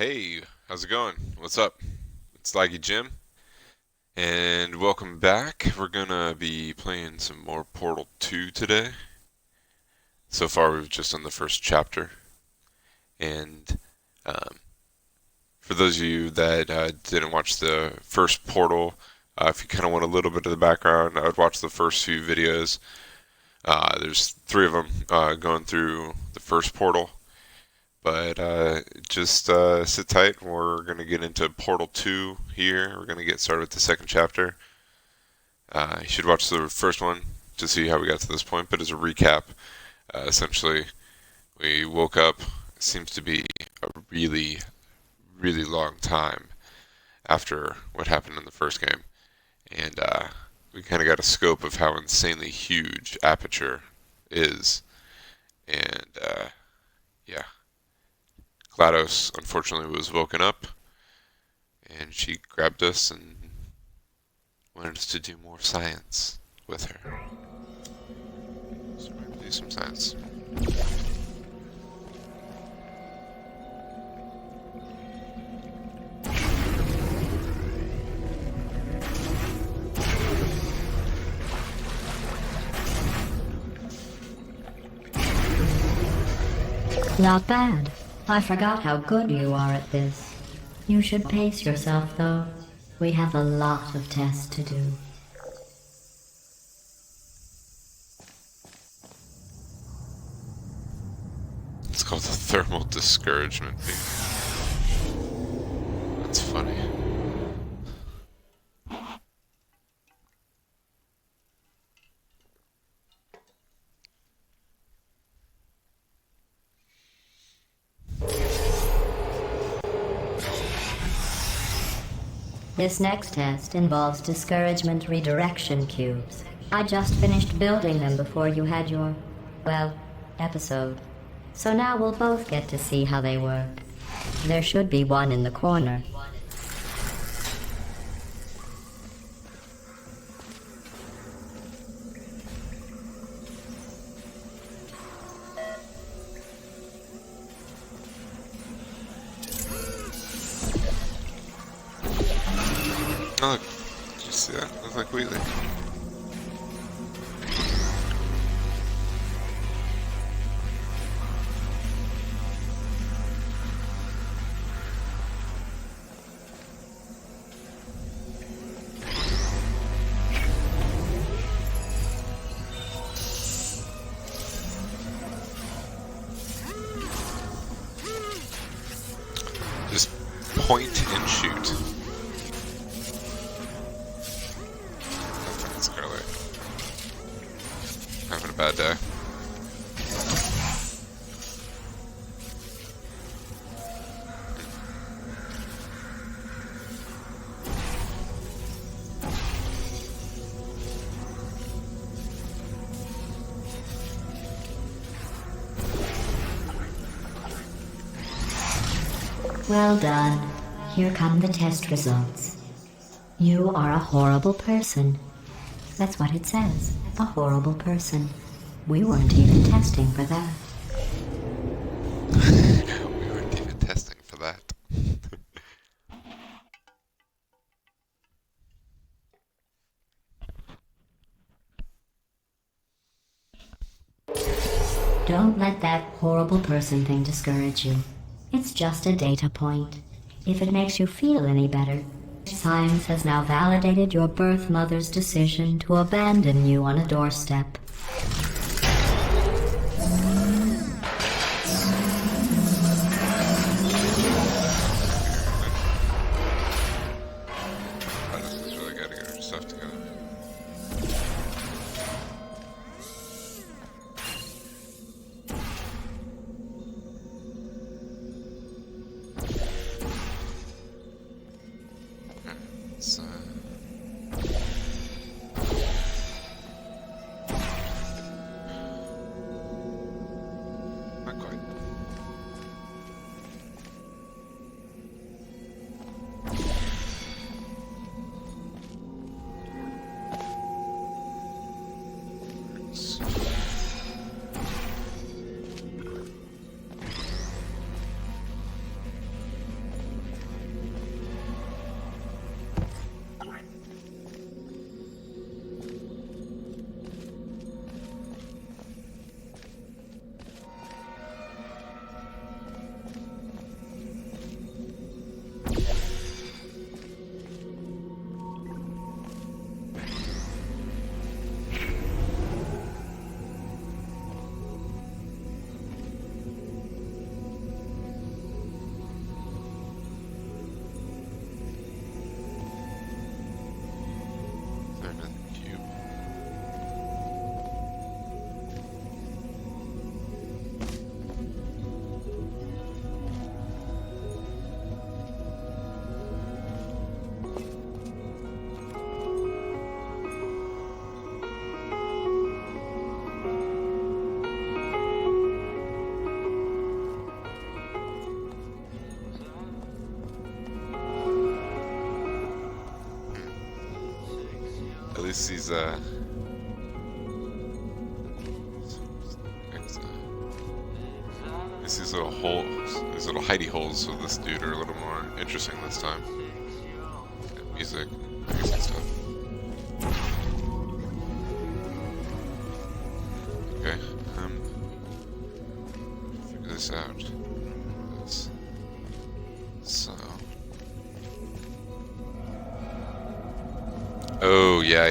Hey, how's it going? What's up? It's Laggy Jim, and welcome back. We're gonna be playing some more Portal 2 today. So far, we've just done the first chapter, and um, for those of you that didn't watch the first Portal, if you kind of want a little bit of the background, I would watch the first few videos. There's three of them going through the first Portal. But just sit tight. We're going to get into Portal 2 here. We're going to get started with the second chapter. You should watch the first one to see how we got to this point. But as a recap, essentially, we woke up. It seems to be a really, really long time after what happened in the first game. And we kind of got a scope of how insanely huge Aperture is. And yeah. GLaDOS, unfortunately, was woken up, and she grabbed us and wanted us to do more science with her. So we're going to do some science. Not bad. I forgot how good you are at this. You should pace yourself, though. We have a lot of tests to do. It's called the thermal discouragement beam. That's funny. This next test involves discouragement redirection cubes. I just finished building them before you had your, well, episode. So now we'll both get to see how they work. There should be one in the corner. Oh, look. Did you see that? Looks like Wheatley. Just point and shoot. Scarlet. Having a bad day. Well done. Here come the test results. You are a horrible person. That's what it says. A horrible person. We weren't even testing for that. We weren't even testing for that. Don't let that horrible person thing discourage you. It's just a data point. If it makes you feel any better, science has now validated your birth mother's decision to abandon you on a doorstep. GLaDOS has really got to get her stuff together. So least these these little holes, these little hidey holes of this dude are a little more interesting this time. And music and stuff. Okay, figure this out. So. Oh, yeah.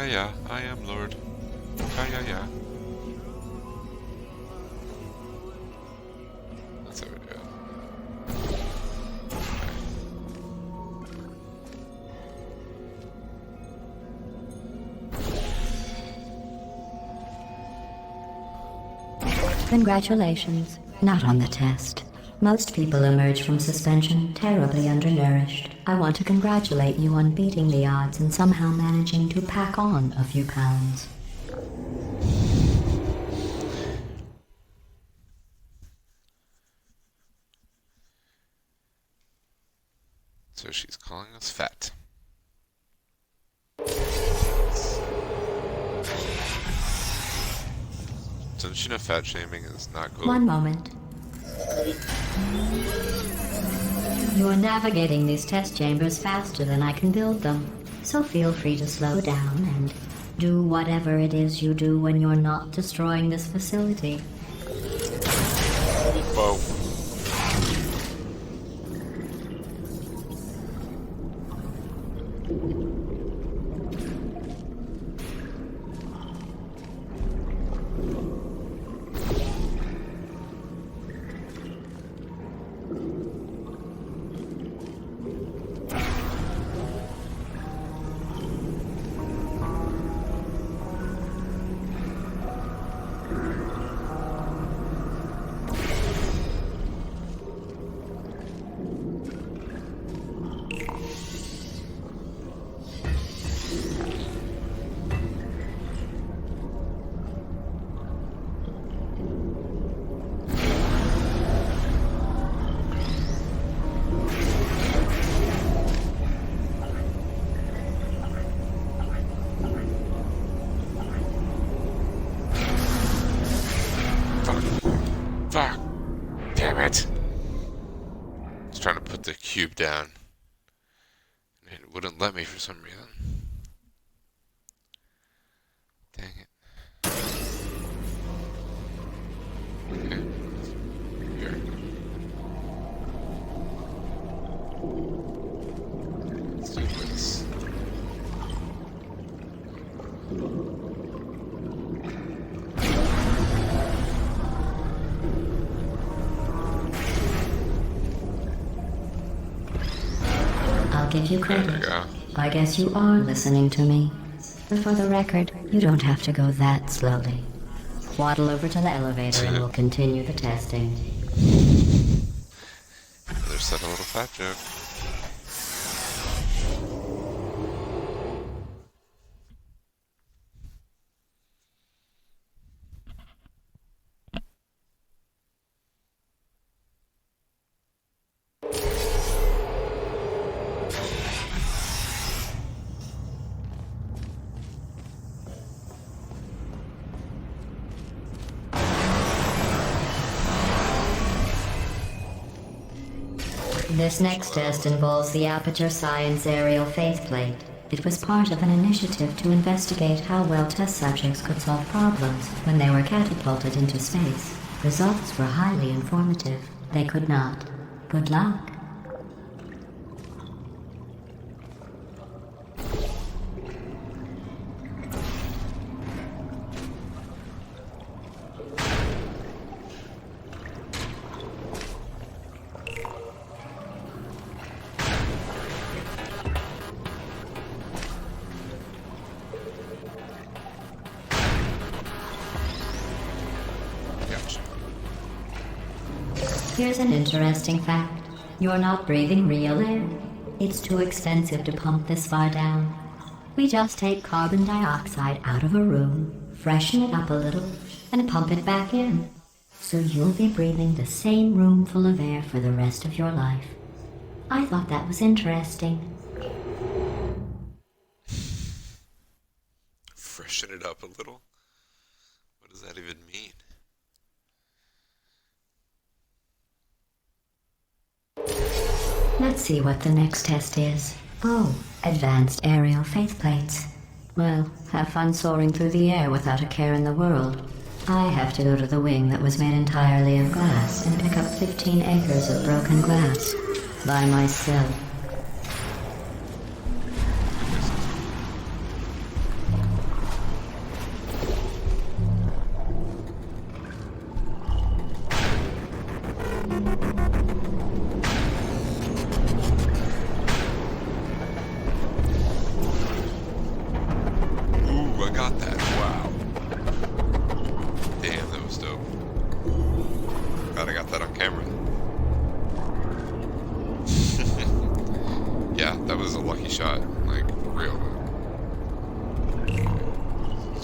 Yeah, I am Lord. Yeah. That's how we do it. Congratulations. Not on the test. Most people emerge from suspension terribly undernourished. I want to congratulate you on beating the odds and somehow managing to pack on a few pounds. So she's calling us fat. Don't you know fat shaming is not cool? One moment. You are navigating these test chambers faster than I can build them, so feel free to slow down and do whatever it is you do when you're not destroying this facility. Whoa. Fuck. Damn it. I was trying to put the cube down. And it wouldn't let me for some reason. Dang it. Okay. Here. Let's do this. Give you credit. There we go. I guess you are listening to me. But for the record, you don't have to go that slowly. Waddle over to the elevator and we'll continue the testing. There's that little fat joke. This next test involves the Aperture Science aerial faceplate. It was part of an initiative to investigate how well test subjects could solve problems when they were catapulted into space. Results were highly informative. They could not. Good luck. Here's an interesting fact. You're not breathing real air. It's too expensive to pump this far down. We just take carbon dioxide out of a room, freshen it up a little, and pump it back in. So you'll be breathing the same room full of air for the rest of your life. I thought that was interesting. freshen it up a little. What does that even mean? Let's see what the next test is. Oh, advanced aerial faceplates. Well, have fun soaring through the air without a care in the world. I have to go to the wing that was made entirely of glass and pick up 15 acres of broken glass. By myself. Ooh, I got that. Wow. Damn, that was dope. Glad I got that on camera. Yeah, that was a lucky shot. Like, for real.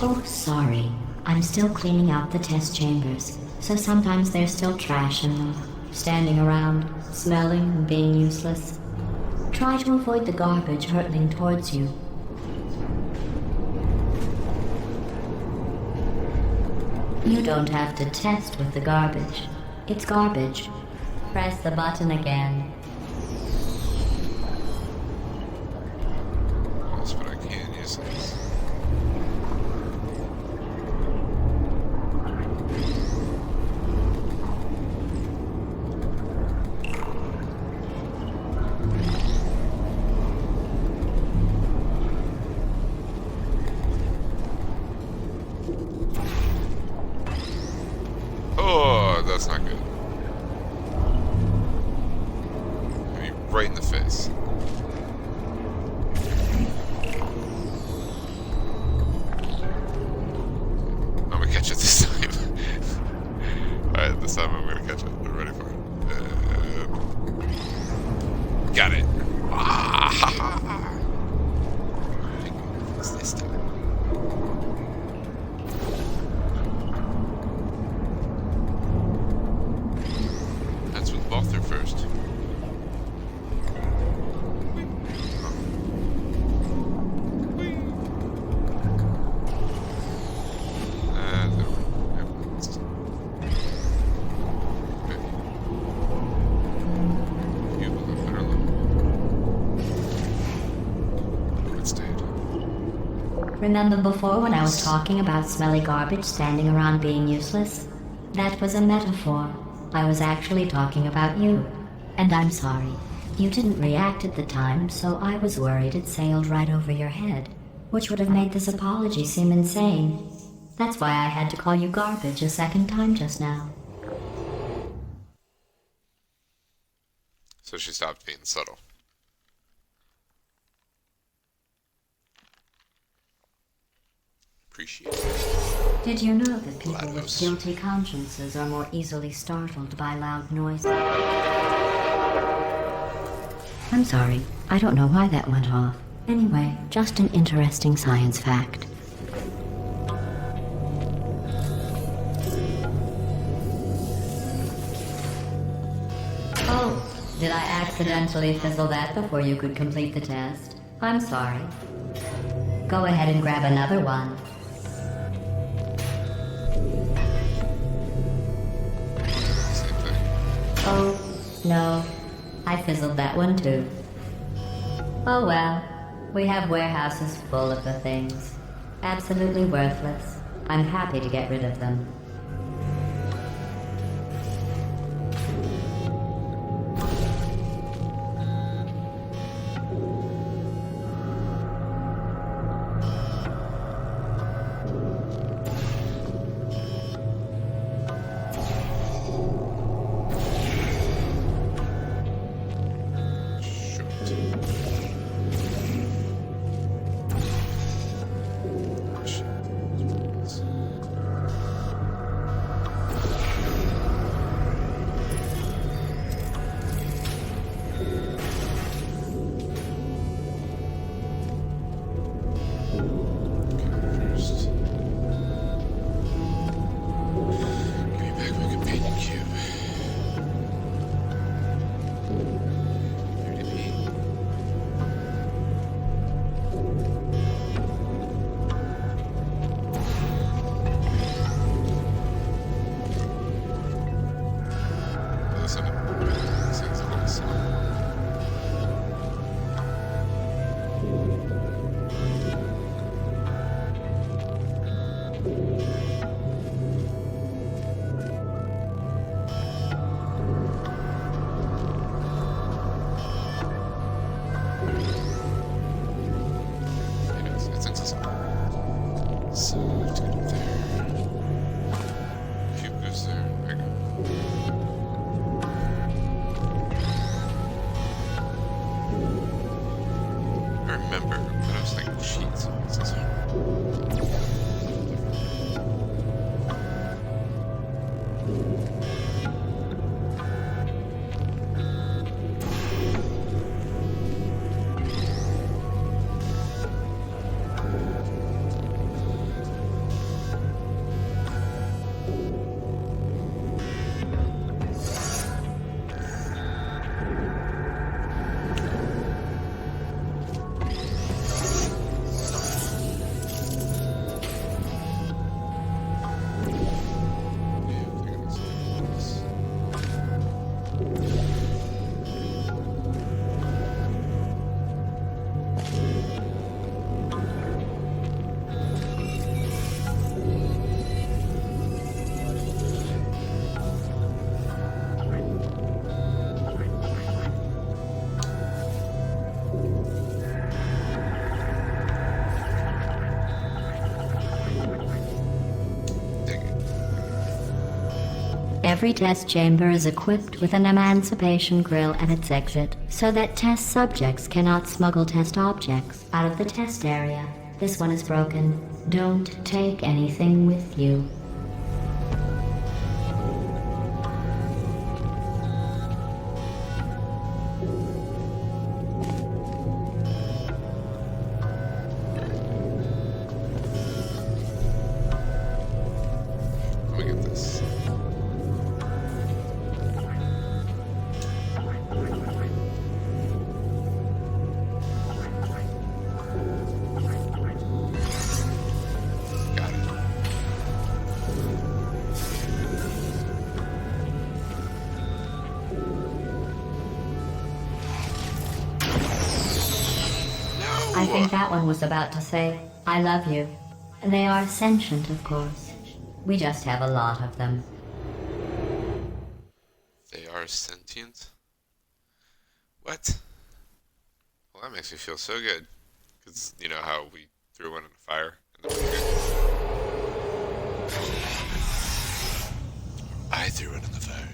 Oh, sorry. I'm still cleaning out the test chambers, so sometimes there's still trash in them, standing around, smelling and being useless. Try to avoid the garbage hurtling towards you. You don't have to test with the garbage. It's garbage. Press the button again. Yes, but I can't use this. Oh, that's not good. I mean, right in the face. I'm gonna catch it this time. Alright, this time I'm gonna catch it. We're ready for it. Got it. Ah, ha, ha, ha. What's this time? That's what the ball threw first. Remember before when I was talking about smelly garbage standing around being useless? That was a metaphor. I was actually talking about you. And I'm sorry. You didn't react at the time, so I was worried it sailed right over your head, which would have made this apology seem insane. That's why I had to call you garbage a second time just now. So she stopped being subtle. Appreciate it. Did you know that people with GLaDOS. guilty consciences are more easily startled by loud noises? I'm sorry. I don't know why that went off. Anyway, just an interesting science fact. Oh, did I accidentally fizzle that before you could complete the test? I'm sorry. Go ahead and grab another one. Same thing. Oh, no. I fizzled that one too. Oh well. We have warehouses full of the things. Absolutely worthless. I'm happy to get rid of them. I remember, but I was thinking, jeez, what's this one? Every test chamber is equipped with an emancipation grill at its exit, so that test subjects cannot smuggle test objects out of the test area. This one is broken. Don't take anything with you. Let me get this. Got it. I think that one was about to say, I love you. They are sentient, of course. We just have a lot of them. They are sentient? What? Well, that makes me feel so good. Because, you know how we threw one in the fire? And then we were good? I threw it in the fire.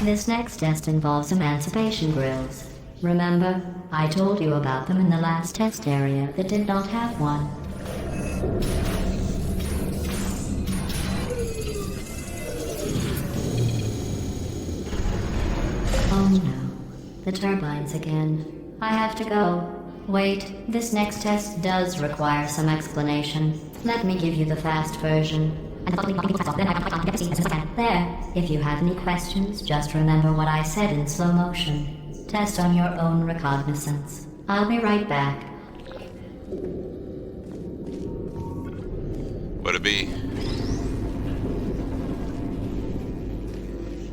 This next test involves emancipation grills. Remember, I told you about them in the last test area that did not have one. Oh no, the turbines again. I have to go. Wait, this next test does require some explanation. Let me give you the fast version. There, if you have any questions, just remember what I said in slow motion. Test on your own recognizance. I'll be right back. What'd it be?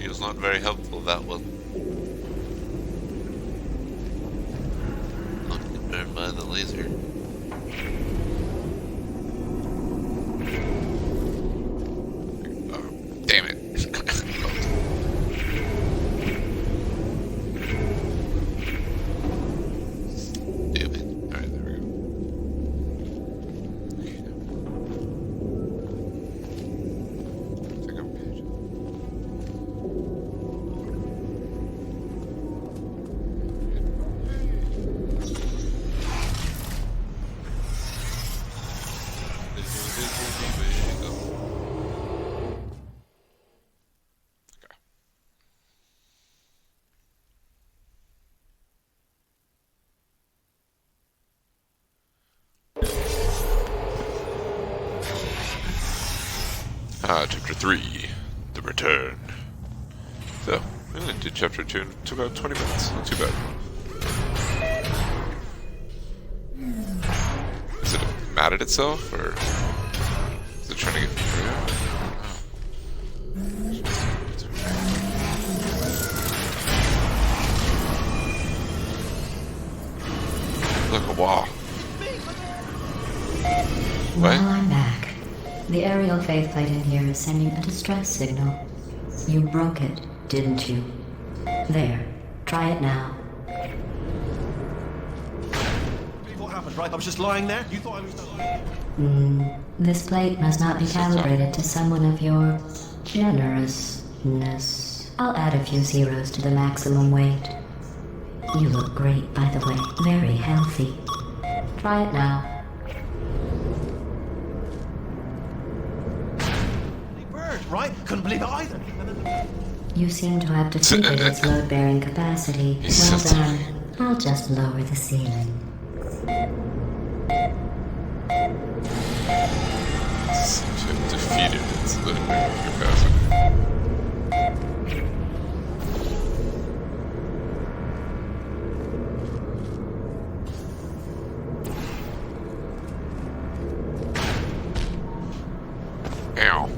She was not very helpful, that one. Not confirmed by the laser. Oh, damn it. Stupid. Alright, there we go. I think I'm good. Chapter 3, The Return. So, we only did Chapter 2 in about 20 minutes. Not too bad. Is it mad at itself, or is it trying to get through? Look, a wall. Well, I'm back. The aerial faceplate in here is sending a distress signal. You broke it, didn't you? There. Try it now. What happened? right? I was just lying there. You thought I was... This plate must not be calibrated to someone of your generousness. I'll add a few zeros to the maximum weight. You look great, by the way. Very healthy. Try it now. Bird, right? Couldn't believe it either. You seem to have defeated its load-bearing capacity. Well done. I'll just lower the ceiling. Seems to have defeated its load-bearing capacity. Ow.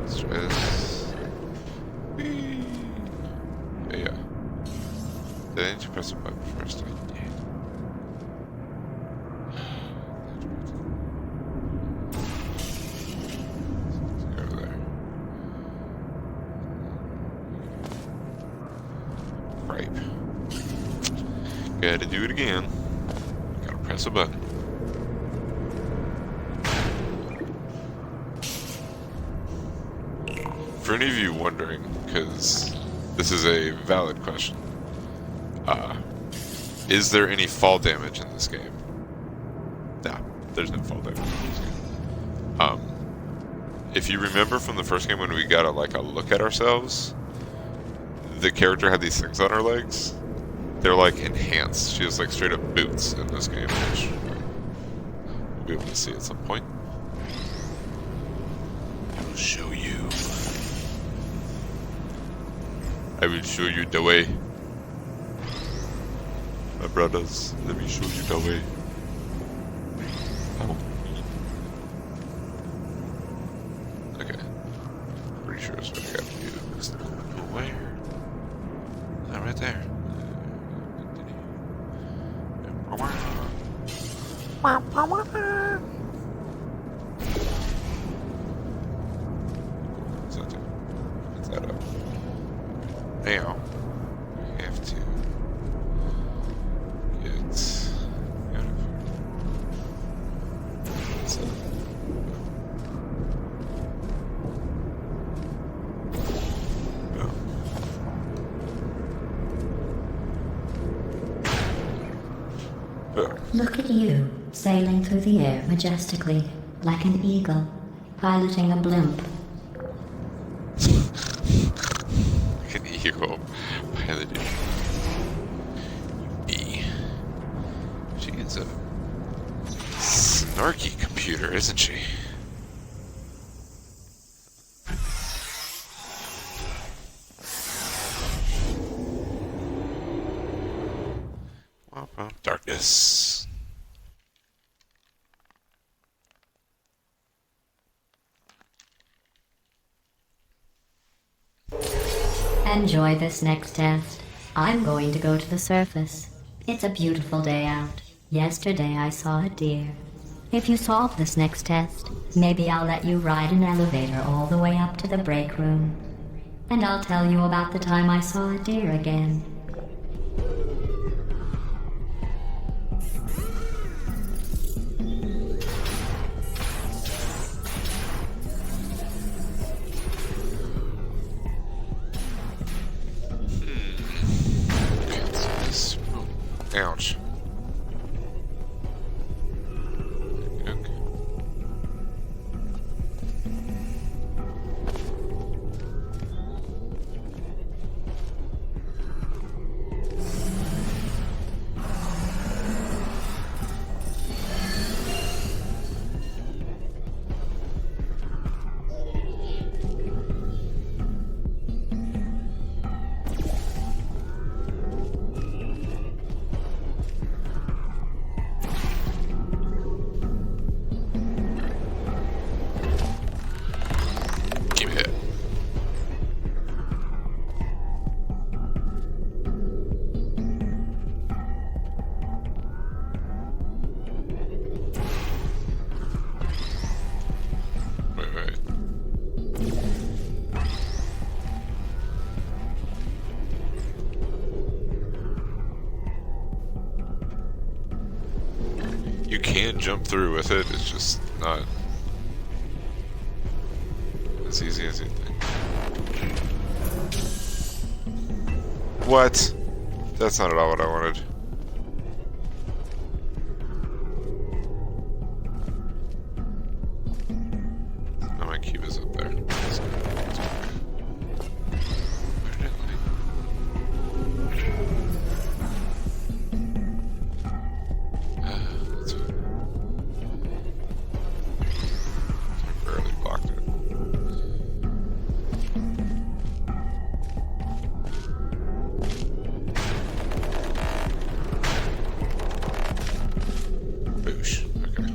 Let's try this. Whee! Yeah. Did I need to press a button first? Yeah. Go there. Right. Gotta do it again. Gotta press a button. For any of you wondering, because this is a valid question, is there any fall damage in this game? No, there's no fall damage in this game. If you remember from the first game when we got a look at ourselves, the character had these things on her legs. They're like enhanced. She has like straight up boots in this game, which we'll be able to see at some point. I will show you. I will show you the way. My brothers, let me show you the way. Follow me. Okay. Pretty sure that's what I gotta do. Where? Oh, right there. What's that do? What's that up? Now, we have to get out of here. What's that? Oh. Oh. Look at you, sailing through the air majestically, like an eagle, piloting a blimp. Like an eagle piloting me. She is a snarky computer, isn't she? Well, darkness. Enjoy this next test. I'm going to go to the surface. It's a beautiful day out. Yesterday I saw a deer. If you solve this next test, maybe I'll let you ride an elevator all the way up to the break room. And I'll tell you about the time I saw a deer again. Ouch. Okay. can jump through with it, it's just not as easy as you think. What? That's not at all what I wanted. Now my cube is up there. That's good. That's good. Where did it like? That's what. I barely blocked it. Boosh. Okay.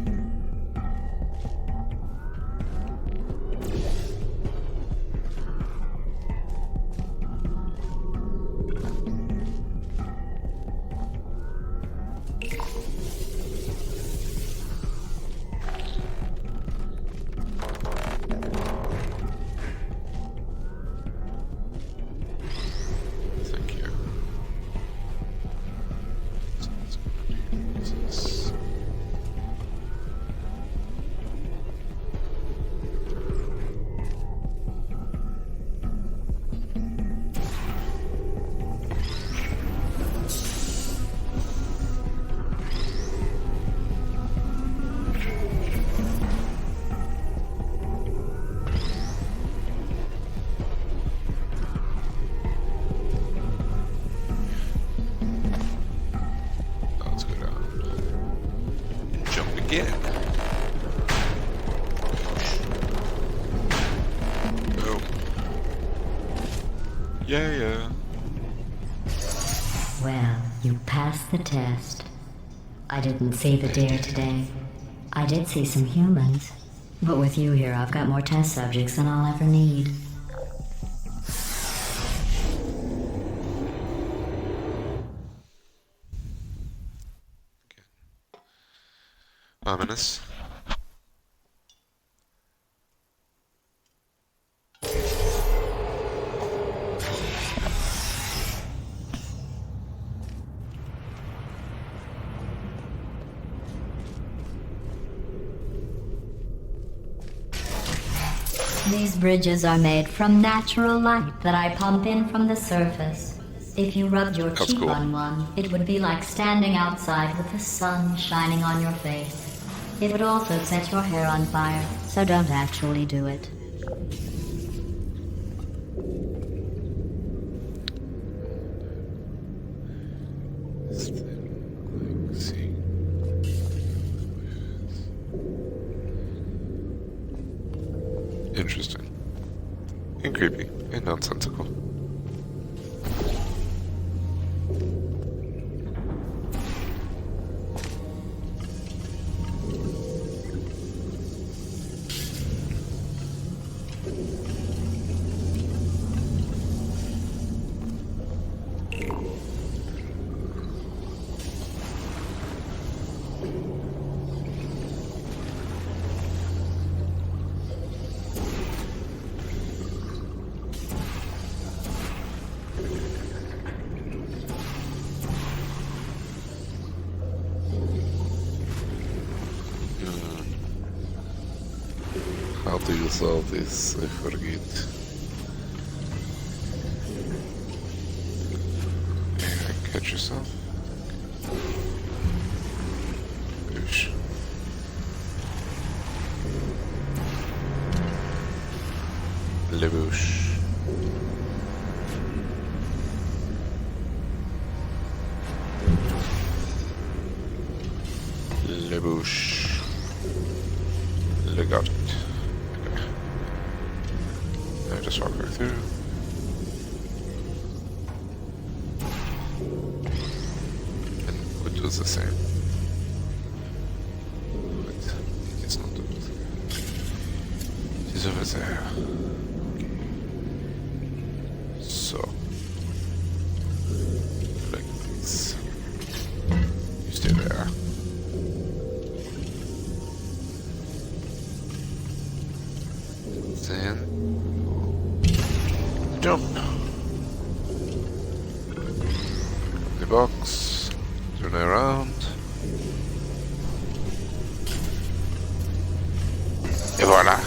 Thank you. So what's going on here? What's this? Now let's go down and jump again. Boom. Yeah. Well, you passed the test. I didn't see the deer today. I did see some humans. But with you here, I've got more test subjects than I'll ever need. Ominous. These bridges are made from natural light that I pump in from the surface. If you rubbed your That's cheek cool. on one, it would be like standing outside with the sun shining on your face. It would also set your hair on fire, so don't actually do it. This thing, like, see. Interesting. And creepy. And nonsensical. How to use all this, I forget. Yeah, catch yourself. Boosh. Leboosh. Leboosh. Got it. Okay. Now just walk right through. And which was the same. But it's not the She's over there. Okay. So like this. You stay there. Then jump. The box. Turn around. Voila.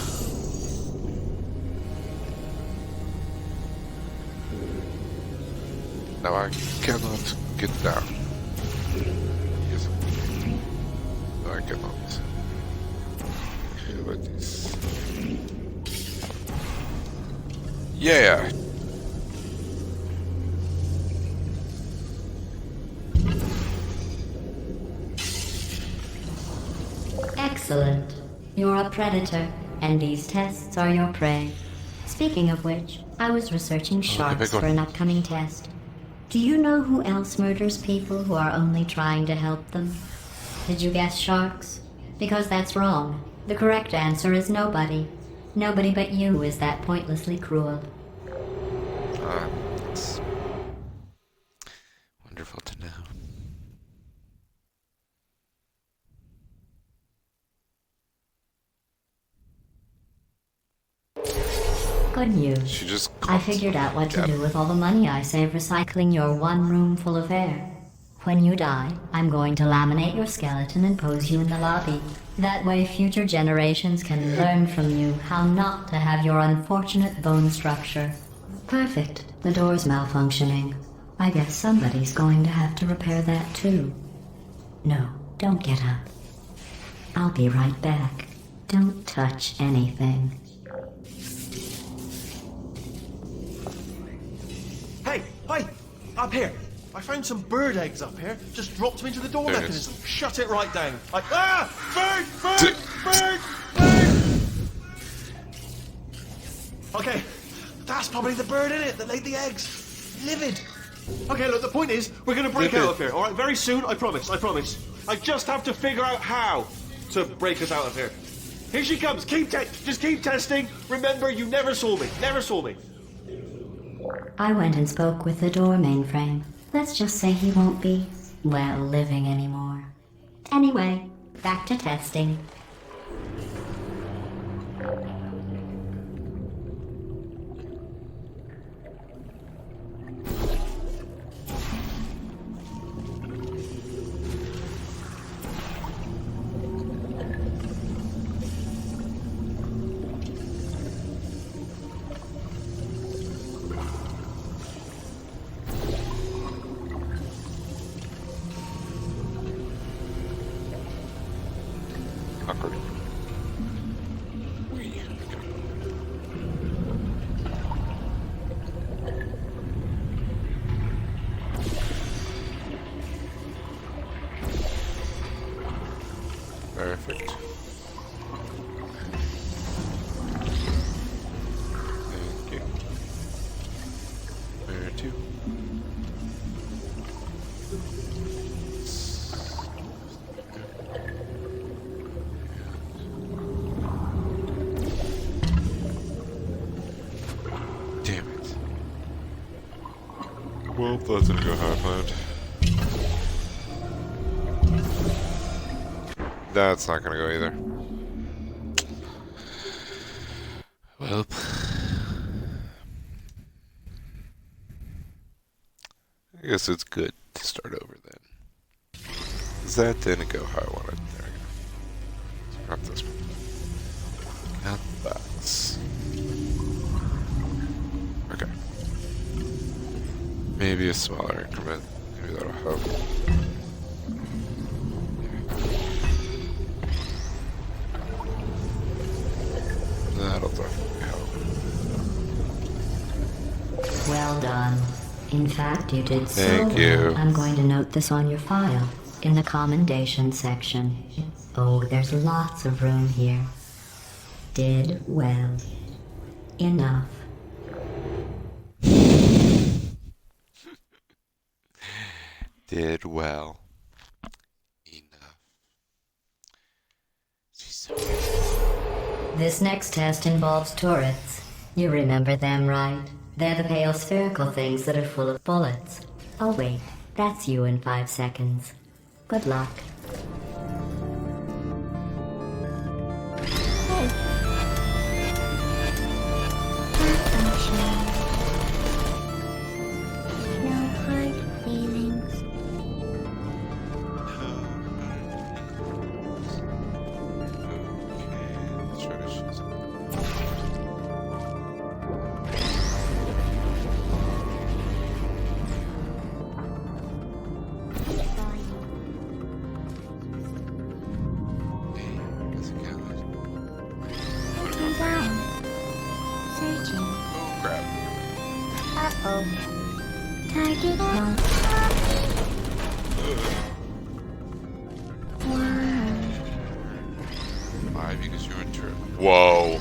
Now I cannot get down. Yes. No, I cannot. Like this. Yeah. Excellent. You're a predator, and these tests are your prey. Speaking of which, I was researching sharks big one. for an upcoming test. Do you know who else murders people who are only trying to help them? Did you guess sharks? Because that's wrong. The correct answer is nobody. Nobody but you is that pointlessly cruel. It's wonderful to know. Good news. She just I figured out what to do with all the money I save recycling your one room full of air. When you die, I'm going to laminate your skeleton and pose you in the lobby. That way future generations can learn from you how not to have your unfortunate bone structure. Perfect. The door's malfunctioning. I guess somebody's going to have to repair that too. No, don't get up. I'll be right back. Don't touch anything. Hey, up here. I found some bird eggs up here. Just dropped them into the door There it mechanism. is. Shut it right down. Bird! Okay, that's probably the bird in it that laid the eggs. Livid. Okay, look, the point is, we're gonna break Livid. out of here, alright? Very soon, I promise. I just have to figure out how to break us out of here. Here she comes. Just keep testing. Remember, you never saw me. I went and spoke with the door mainframe. Let's just say he won't be, well, living anymore. Anyway, back to testing. Awkward. Perfect. Thank you. Where to? Damn it. Well, that's gonna go how I planned. That's not gonna go either. Well, I guess it's good to start over then. 'Cause that didn't go how I wanted. There we go. Let's drop this one. Got the box. Okay. Maybe a smaller increment. Maybe that'll help. That'll definitely help. Well done. In fact, you did so Thank well. you. I'm going to note this on your file, in the commendation section. Oh, there's lots of room here. Did well. Enough. Did well. Enough. She's so This next test involves turrets. You remember them, right? They're the pale spherical things that are full of bullets. Oh wait, that's you in 5 seconds. Good luck. No hard feelings. Okay, let's try to shoot some go. Target locked. Wow. 5 because you're in turn. Whoa!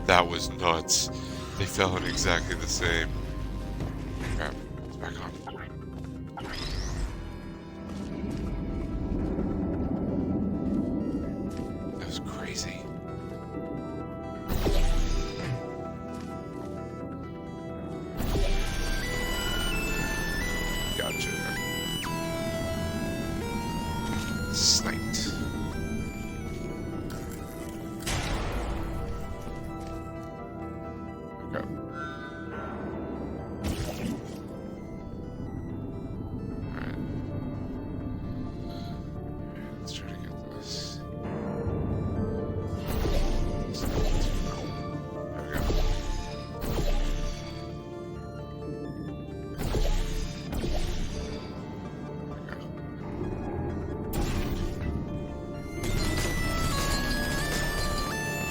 That was nuts. They fell in exactly the same. Crap. It's back on. That was crazy. Gotcha. Sniped. Okay. Alright. Let's try to get this. There we go.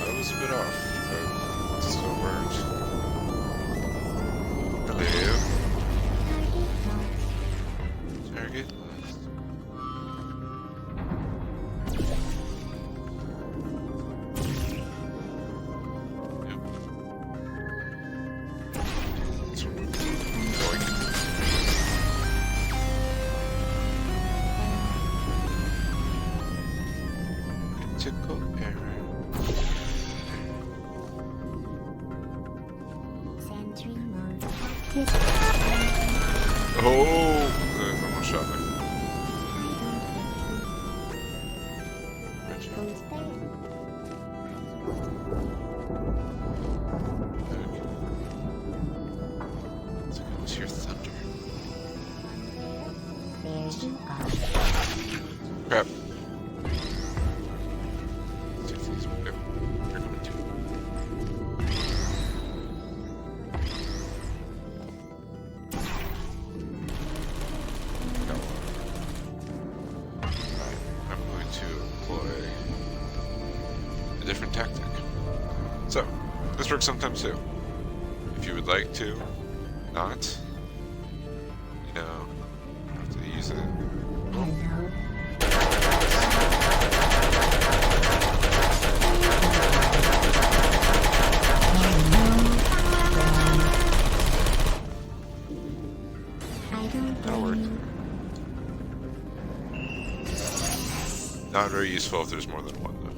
That was a bit off, but it still worked. Hello. Target lost. Yep. That's what we're going. Critical error. Sentry mode active. Oh! Almost shot me. Good job. Goes back. Okay. So what's your thunder? There you are. Crap. See if these will go. They're coming too. No. Alright, I'm going to employ a different tactic. So, this works sometimes too. If you would like to not, you know, have to use it. Hello. I don't That'll work. blame you. Not very useful if there's more than one, though.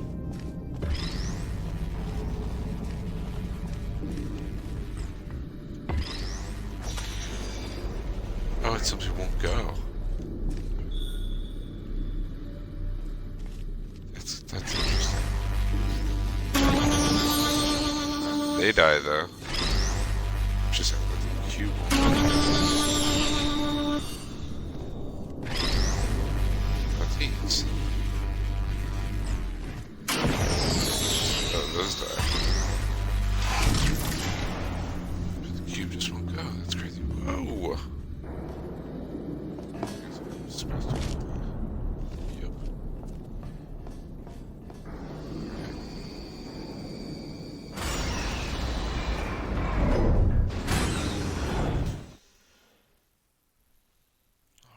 Oh, it simply won't go. That's interesting. They die, though. Just with the cube. But these. Oh, those die. But the cube just won't go. That's crazy. Whoa. Supposed to. Yep.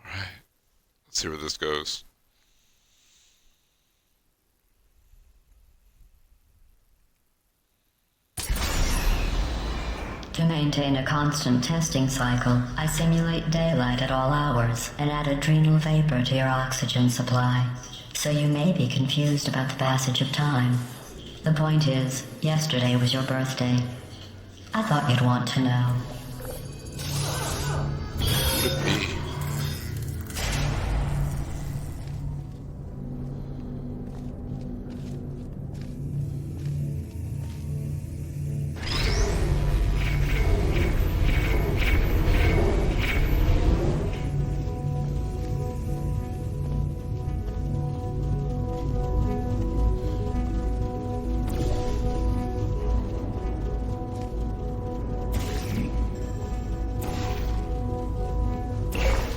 Alright. Let's see where this goes. To maintain a constant testing cycle, I simulate daylight at all hours and add adrenal vapor to your oxygen supply. So you may be confused about the passage of time. The point is, yesterday was your birthday. I thought you'd want to know. Could be.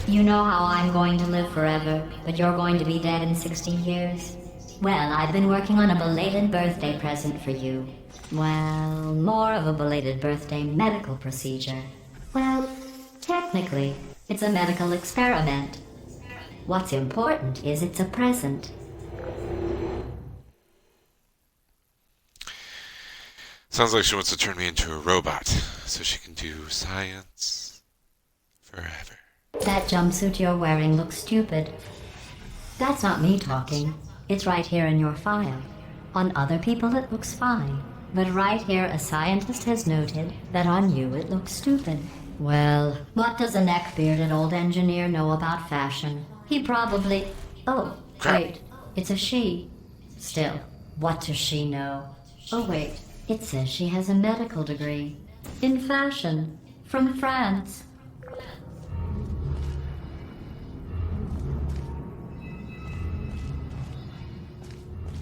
You know how I'm going to live forever, but you're going to be dead in 60 years? Well, I've been working on a belated birthday present for you. Well, more of a belated birthday medical procedure. Well, Technically, it's a medical experiment. What's important is it's a present. Sounds like she wants to turn me into a robot so she can do science forever. That jumpsuit you're wearing looks stupid. That's not me talking. It's right here in your file. On other people it looks fine. But right here a scientist has noted that on you it looks stupid. Well, what does a neck-bearded old engineer know about fashion? He probably... Oh, Crap. wait. It's a she. Still, what does she know? Oh, wait. It says she has a medical degree. In fashion. From France.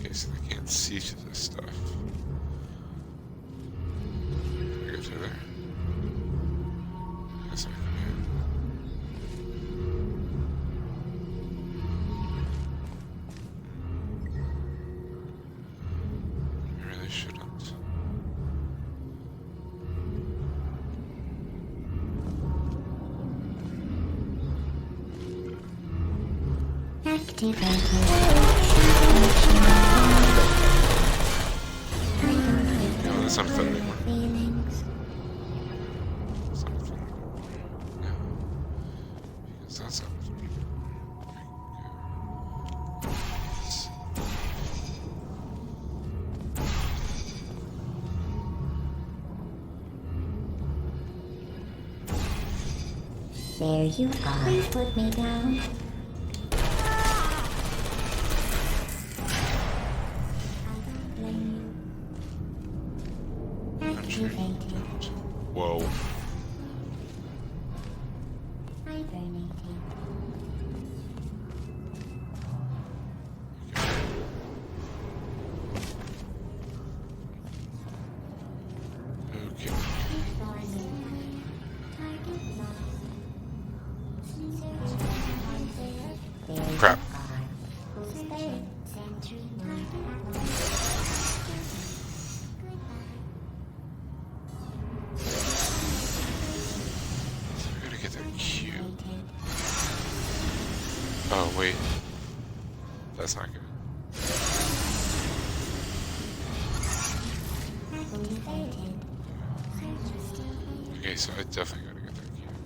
Okay, so I can't see through this stuff. Can I go through there? Yes, I can. I really shouldn't. No, that's not a fun anymore. That's not a fun anymore. No. Because that's not fun. There you are. Please put me down. Activated. Whoa. Hibernating. Okay. Crap. So we gotta get that cube. Oh, wait. That's not good. Okay, so I definitely gotta get that cube.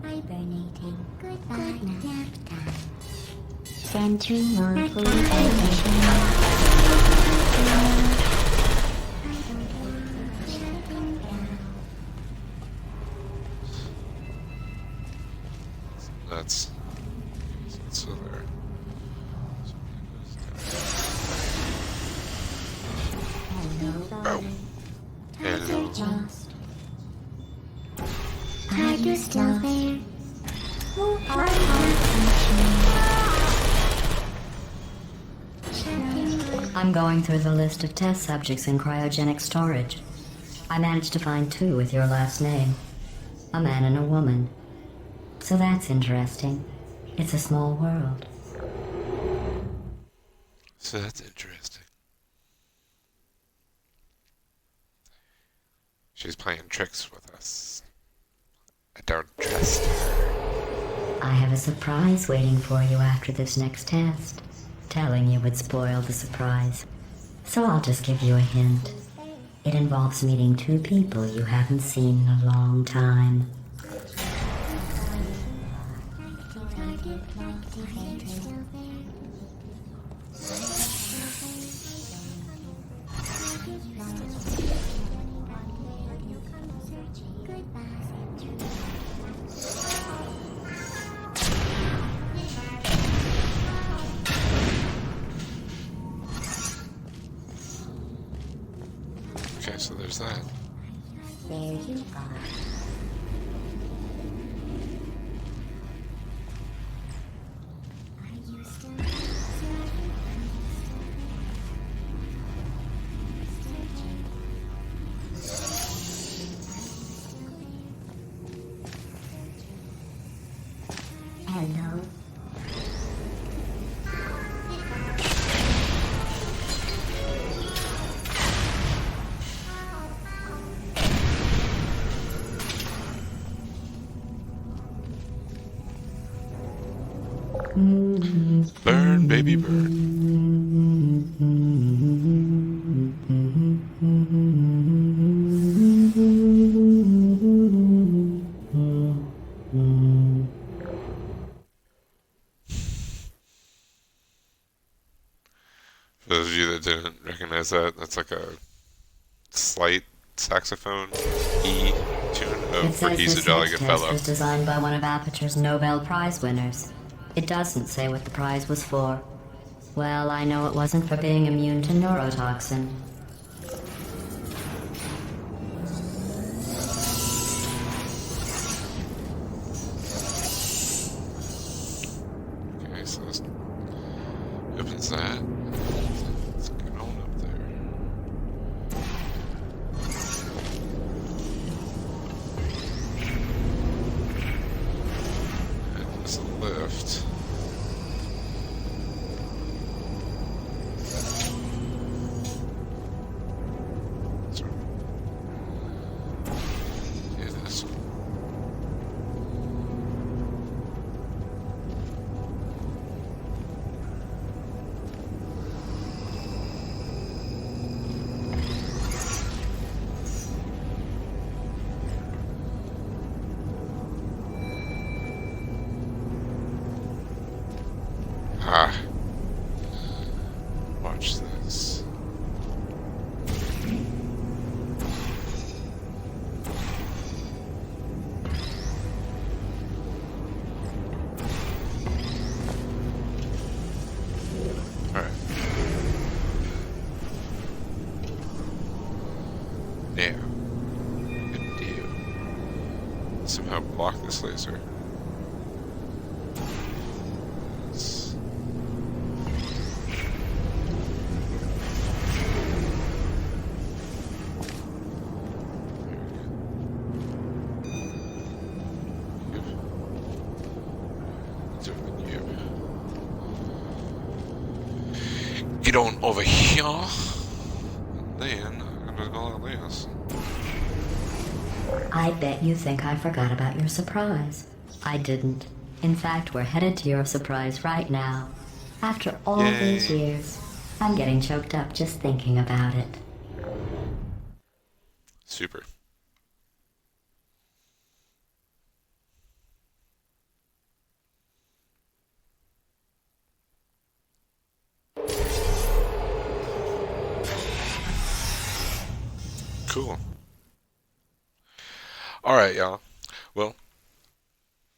Hibernating. Goodbye nap time. Sentry mode fully That's still there. Oh. Hello. lost. Are you still there? Who are you? I'm going through the list of test subjects in cryogenic storage. I managed to find 2 with your last name. A man and a woman. So that's interesting. It's a small world. So that's interesting. She's playing tricks with us. I don't trust her. I have a surprise waiting for you after this next test. Telling you would spoil the surprise. So I'll just give you a hint. It involves meeting 2 people you haven't seen in a long time. Okay, so there's that. There you are. Burn, baby, burn. For those of you that didn't recognize that, that's like a slight saxophone E tune It for says He's a this Jolly hedge Good test Fellow. was designed by one of Aperture's Nobel Prize winners. It doesn't say what the prize was for. Well, I know it wasn't for being immune to neurotoxin. Okay, so this opens that. Let's get on up there. And there's a lift. Yeah, this one. Ah. Watch this. Alright. Now. Good deal. Somehow block this laser. Let's- Get on over here. Then I'm gonna go like this. I bet you think I forgot about your surprise. I didn't. In fact, we're headed to your surprise right now. After all these Yay. years, I'm getting choked up just thinking about it. Super. Cool. Alright, y'all. Well,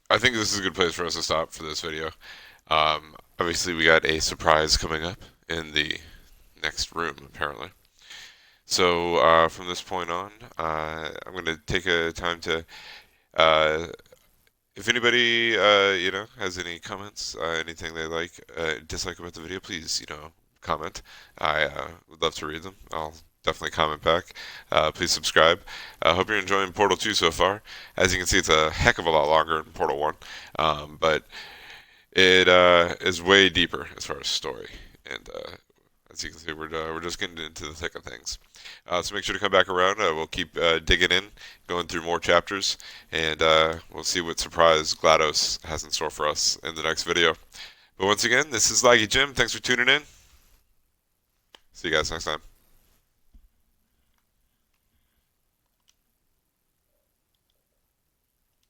I think this is a good place for us to stop for this video. Obviously, we got a surprise coming up in the next room, apparently. So, from this point on, I'm going to take a time to, uh, if anybody, has any comments, anything they like, dislike about the video, please, comment. I would love to read them. I'll definitely comment back. Please subscribe. I hope you're enjoying Portal 2 so far. As you can see, it's a heck of a lot longer than Portal 1, but it is way deeper as far as story. And as you can see, we're just getting into the thick of things. So make sure to come back around. We'll keep digging in, going through more chapters, and we'll see what surprise GLaDOS has in store for us in the next video. But once again, this is Laggy Jim. Thanks for tuning in. See you guys next time.